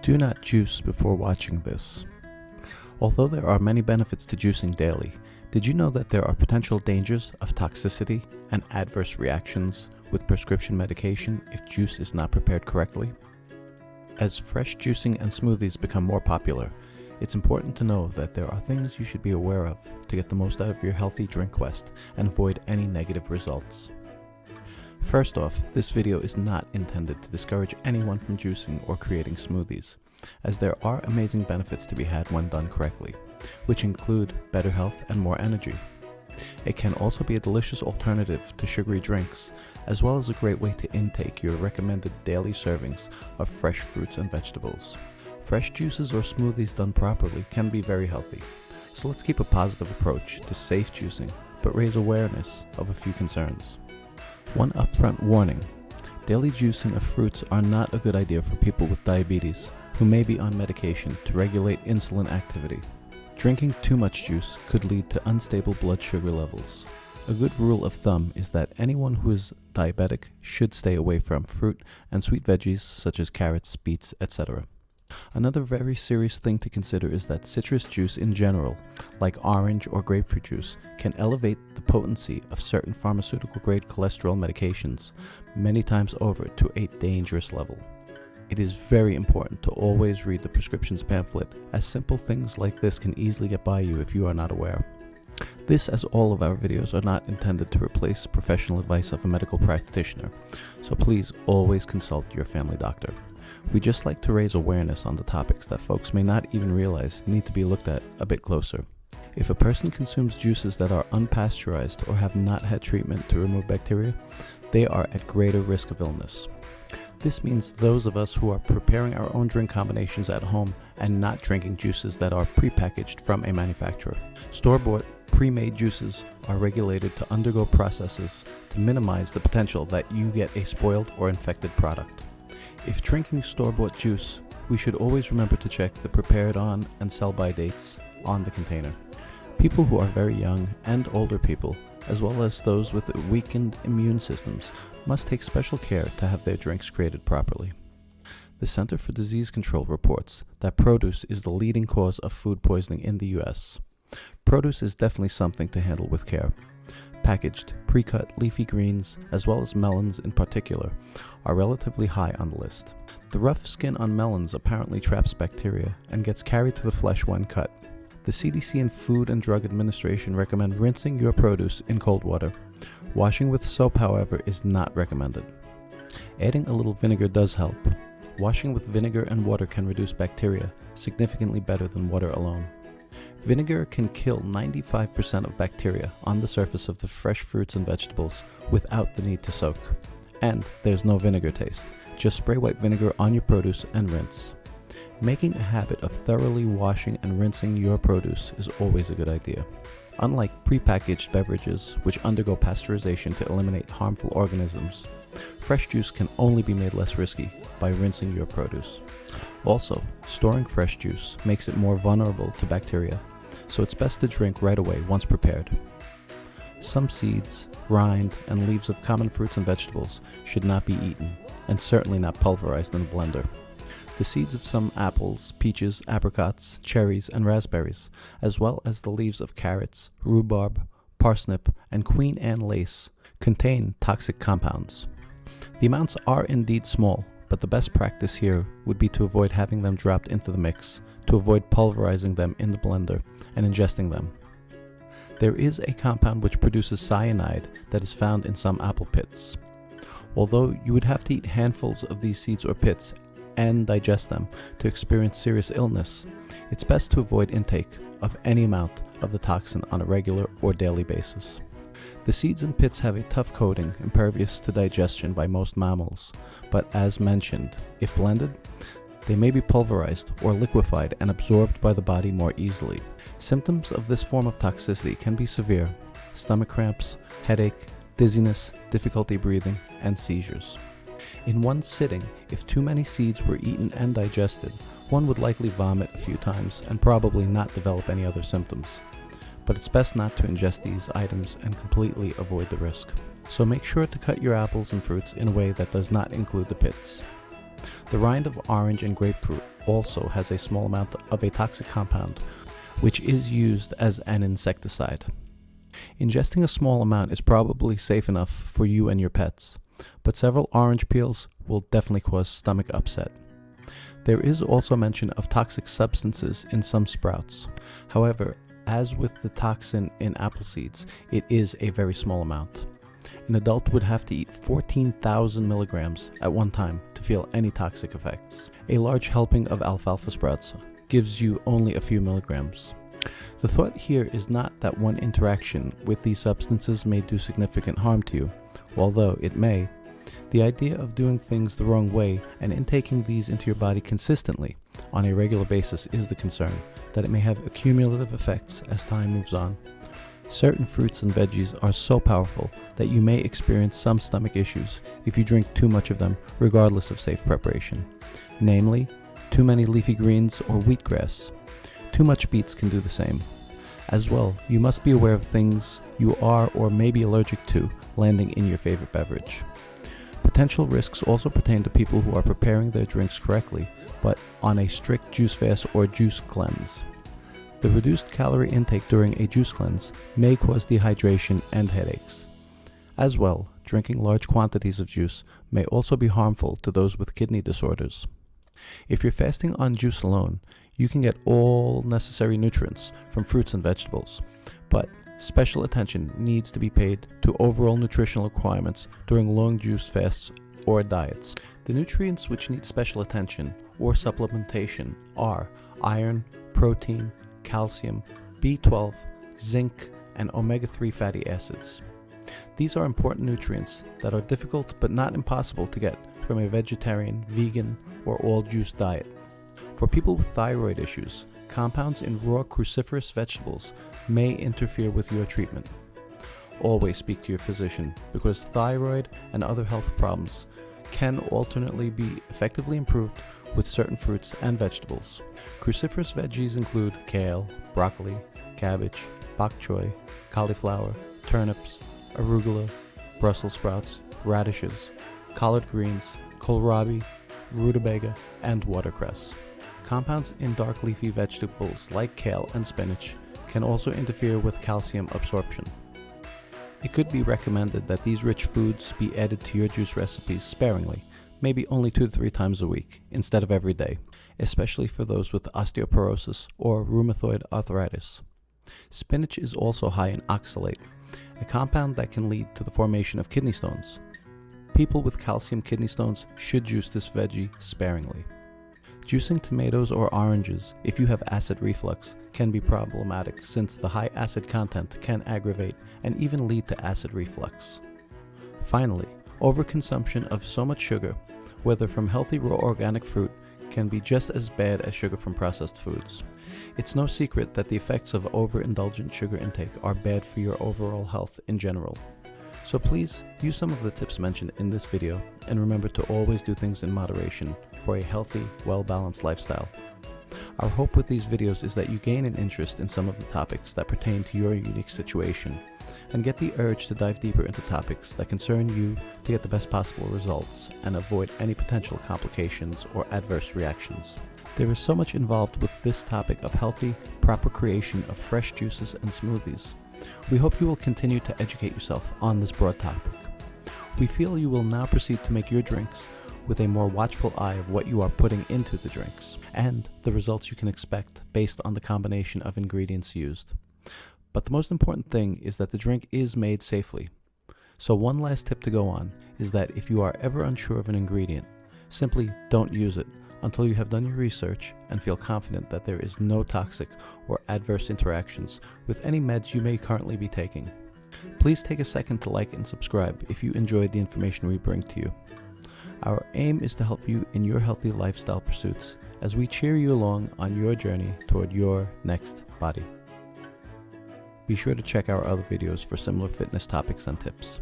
Do not juice before watching this. Although there are many benefits to juicing daily, did you know that there are potential dangers of toxicity and adverse reactions with prescription medication if juice is not prepared correctly? As fresh juicing and smoothies become more popular, it's important to know that there are things you should be aware of to get the most out of your healthy drink quest and avoid any negative results. First off, this video is not intended to discourage anyone from juicing or creating smoothies, as there are amazing benefits to be had when done correctly, which include better health and more energy. It can also be a delicious alternative to sugary drinks, as well as a great way to intake your recommended daily servings of fresh fruits and vegetables. Fresh juices or smoothies done properly can be very healthy, so let's keep a positive approach to safe juicing, but raise awareness of a few concerns. One upfront warning: daily juicing of fruits are not a good idea for people with diabetes who may be on medication to regulate insulin activity. Drinking too much juice could lead to unstable blood sugar levels. A good rule of thumb is that anyone who is diabetic should stay away from fruit and sweet veggies such as carrots, beets, etc. Another very serious thing to consider is that citrus juice in general, like orange or grapefruit juice, can elevate the potency of certain pharmaceutical-grade cholesterol medications many times over to a dangerous level. It is very important to always read the prescriptions pamphlet, as simple things like this can easily get by you if you are not aware. This, as all of our videos, are not intended to replace professional advice of a medical practitioner, so please always consult your family doctor. We just like to raise awareness on the topics that folks may not even realize need to be looked at a bit closer. If a person consumes juices that are unpasteurized or have not had treatment to remove bacteria, they are at greater risk of illness. This means those of us who are preparing our own drink combinations at home and not drinking juices that are prepackaged from a manufacturer. Store-bought, pre-made juices are regulated to undergo processes to minimize the potential that you get a spoiled or infected product. If drinking store-bought juice, we should always remember to check the prepared on and sell-by dates on the container. People who are very young and older people, as well as those with weakened immune systems, must take special care to have their drinks created properly. The Center for Disease Control reports that produce is the leading cause of food poisoning in the US. Produce is definitely something to handle with care. Packaged, pre-cut leafy greens, as well as melons in particular, are relatively high on the list. The rough skin on melons apparently traps bacteria and gets carried to the flesh when cut. The CDC and Food and Drug Administration recommend rinsing your produce in cold water. Washing with soap, however, is not recommended. Adding a little vinegar does help. Washing with vinegar and water can reduce bacteria significantly better than water alone. Vinegar can kill 95% of bacteria on the surface of the fresh fruits and vegetables without the need to soak. And there's no vinegar taste. Just spray white vinegar on your produce and rinse. Making a habit of thoroughly washing and rinsing your produce is always a good idea. Unlike prepackaged beverages, which undergo pasteurization to eliminate harmful organisms, fresh juice can only be made less risky by rinsing your produce. Also, storing fresh juice makes it more vulnerable to bacteria, so it's best to drink right away once prepared. Some seeds, rind, and leaves of common fruits and vegetables should not be eaten, and certainly not pulverized in a blender. The seeds of some apples, peaches, apricots, cherries, and raspberries, as well as the leaves of carrots, rhubarb, parsnip, and Queen Anne lace, contain toxic compounds. The amounts are indeed small, but the best practice here would be to avoid having them dropped into the mix, to avoid pulverizing them in the blender and ingesting them. There is a compound which produces cyanide that is found in some apple pits. Although you would have to eat handfuls of these seeds or pits and digest them to experience serious illness, it's best to avoid intake of any amount of the toxin on a regular or daily basis. The seeds and pits have a tough coating impervious to digestion by most mammals, but as mentioned, if blended, they may be pulverized or liquefied and absorbed by the body more easily. Symptoms of this form of toxicity can be severe: stomach cramps, headache, dizziness, difficulty breathing, and seizures. In one sitting, if too many seeds were eaten and digested, one would likely vomit a few times and probably not develop any other symptoms. But it's best not to ingest these items and completely avoid the risk. So make sure to cut your apples and fruits in a way that does not include the pits. The rind of orange and grapefruit also has a small amount of a toxic compound, which is used as an insecticide. Ingesting a small amount is probably safe enough for you and your pets, but several orange peels will definitely cause stomach upset. There is also mention of toxic substances in some sprouts. However, as with the toxin in apple seeds, it is a very small amount. An adult would have to eat 14,000 milligrams at one time to feel any toxic effects. A large helping of alfalfa sprouts gives you only a few milligrams. The thought here is not that one interaction with these substances may do significant harm to you, although it may. The idea of doing things the wrong way and intaking these into your body consistently on a regular basis is the concern, that it may have accumulative effects as time moves on. Certain fruits and veggies are so powerful that you may experience some stomach issues if you drink too much of them regardless of safe preparation. Namely, too many leafy greens or wheatgrass. Too much beets can do the same. As well, you must be aware of things you are or may be allergic to landing in your favorite beverage. Potential risks also pertain to people who are preparing their drinks correctly, but on a strict juice fast or juice cleanse. The reduced calorie intake during a juice cleanse may cause dehydration and headaches. As well, drinking large quantities of juice may also be harmful to those with kidney disorders. If you're fasting on juice alone, you can get all necessary nutrients from fruits and vegetables, but special attention needs to be paid to overall nutritional requirements during long juice fasts or diets. The nutrients which need special attention or supplementation are iron, protein, calcium, B12, zinc, and omega-3 fatty acids. These are important nutrients that are difficult but not impossible to get from a vegetarian, vegan, or all-juice diet. For people with thyroid issues, compounds in raw cruciferous vegetables may interfere with your treatment. Always speak to your physician because thyroid and other health problems can alternately be effectively improved with certain fruits and vegetables. Cruciferous veggies include kale, broccoli, cabbage, bok choy, cauliflower, turnips, arugula, Brussels sprouts, radishes, collard greens, kohlrabi, rutabaga, and watercress. Compounds in dark leafy vegetables like kale and spinach can also interfere with calcium absorption. It could be recommended that these rich foods be added to your juice recipes sparingly, maybe only 2 to 3 times a week instead of every day, especially for those with osteoporosis or rheumatoid arthritis. Spinach is also high in oxalate, a compound that can lead to the formation of kidney stones. People with calcium kidney stones should juice this veggie sparingly. Juicing tomatoes or oranges, if you have acid reflux, can be problematic since the high acid content can aggravate and even lead to acid reflux. Finally, overconsumption of so much sugar, whether from healthy raw organic fruit, can be just as bad as sugar from processed foods. It's no secret that the effects of overindulgent sugar intake are bad for your overall health in general. So please use some of the tips mentioned in this video and remember to always do things in moderation for a healthy, well-balanced lifestyle. Our hope with these videos is that you gain an interest in some of the topics that pertain to your unique situation and get the urge to dive deeper into topics that concern you to get the best possible results and avoid any potential complications or adverse reactions. There is so much involved with this topic of healthy, proper creation of fresh juices and smoothies. We hope you will continue to educate yourself on this broad topic. We feel you will now proceed to make your drinks with a more watchful eye of what you are putting into the drinks and the results you can expect based on the combination of ingredients used. But the most important thing is that the drink is made safely. So one last tip to go on is that if you are ever unsure of an ingredient, simply don't use it until you have done your research and feel confident that there is no toxic or adverse interactions with any meds you may currently be taking. Please take a second to like and subscribe if you enjoyed the information we bring to you. Our aim is to help you in your healthy lifestyle pursuits as we cheer you along on your journey toward your next body. Be sure to check our other videos for similar fitness topics and tips.